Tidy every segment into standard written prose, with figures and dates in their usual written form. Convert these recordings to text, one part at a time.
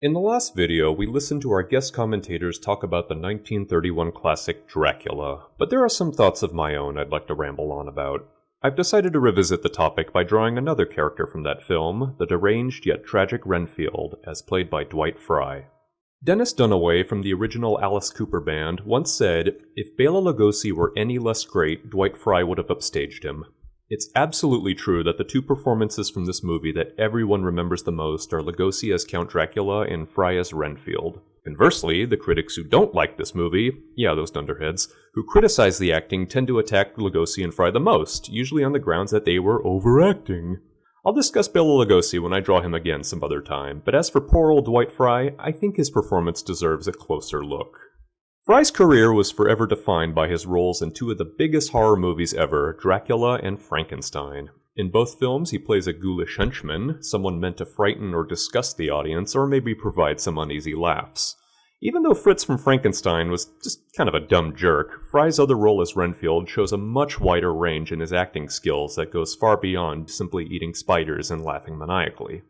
In the last video, we listened to our guest commentators talk about the 1931 classic Dracula, but there are some thoughts of my own I'd like to ramble on about. I've decided to revisit the topic by drawing another character from that film, the deranged yet tragic Renfield, as played by Dwight Frye. Dennis Dunaway from the original Alice Cooper Band once said, "If Bela Lugosi were any less great, Dwight Frye would have upstaged him." It's absolutely true that the two performances from this movie that everyone remembers the most are Lugosi as Count Dracula and Frye as Renfield. Conversely, the critics who don't like this movie, those dunderheads, who criticize the acting tend to attack Lugosi and Frye the most, usually on the grounds that they were overacting. I'll discuss Bela Lugosi when I draw him again some other time, but as for poor old Dwight Frye, I think his performance deserves a closer look. Frye's career was forever defined by his roles in two of the biggest horror movies ever, Dracula and Frankenstein. In both films, he plays a ghoulish henchman, someone meant to frighten or disgust the audience, or maybe provide some uneasy laughs. Even though Fritz from Frankenstein was just kind of a dumb jerk, Frye's other role as Renfield shows a much wider range in his acting skills that goes far beyond simply eating spiders and laughing maniacally.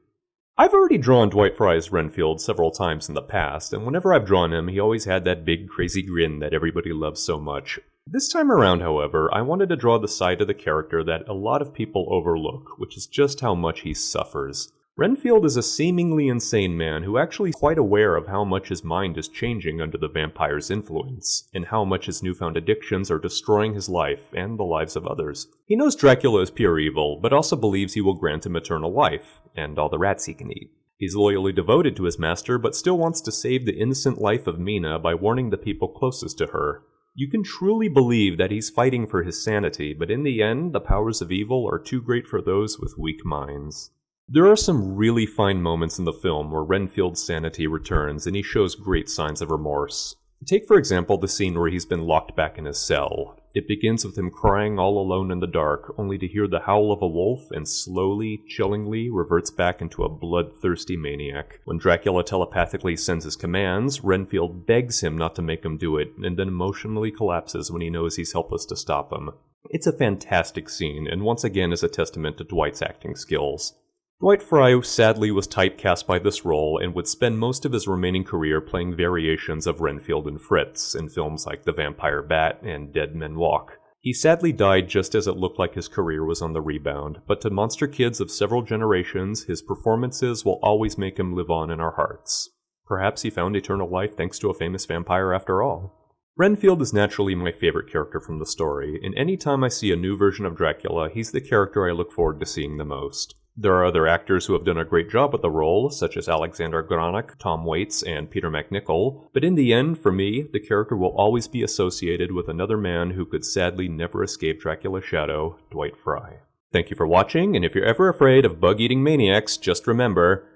I've already drawn Dwight Frye as Renfield several times in the past, and whenever I've drawn him, he always had that big crazy grin that everybody loves so much. This time around, however, I wanted to draw the side of the character that a lot of people overlook, which is just how much he suffers. Renfield is a seemingly insane man who actually is quite aware of how much his mind is changing under the vampire's influence, and how much his newfound addictions are destroying his life and the lives of others. He knows Dracula is pure evil, but also believes he will grant him eternal life, and all the rats he can eat. He's loyally devoted to his master, but still wants to save the innocent life of Mina by warning the people closest to her. You can truly believe that he's fighting for his sanity, but in the end, the powers of evil are too great for those with weak minds. There are some really fine moments in the film where Renfield's sanity returns and he shows great signs of remorse. Take for example the scene where he's been locked back in his cell. It begins with him crying all alone in the dark, only to hear the howl of a wolf and slowly, chillingly reverts back into a bloodthirsty maniac. When Dracula telepathically sends his commands, Renfield begs him not to make him do it, and then emotionally collapses when he knows he's helpless to stop him. It's a fantastic scene, and once again is a testament to Dwight's acting skills. Dwight Frye sadly was typecast by this role and would spend most of his remaining career playing variations of Renfield and Fritz in films like The Vampire Bat and Dead Men Walk. He sadly died just as it looked like his career was on the rebound, but to monster kids of several generations, his performances will always make him live on in our hearts. Perhaps he found eternal life thanks to a famous vampire after all. Renfield is naturally my favorite character from the story, and any time I see a new version of Dracula, he's the character I look forward to seeing the most. There are other actors who have done a great job with the role, such as Alexander Granach, Tom Waits, and Peter MacNicol, but in the end, for me, the character will always be associated with another man who could sadly never escape Dracula's shadow, Dwight Frye. Thank you for watching, and if you're ever afraid of bug-eating maniacs, just remember,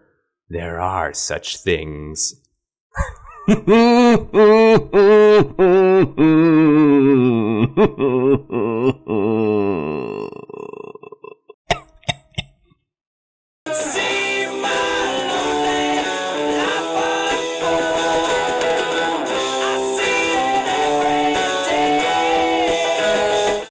there are such things.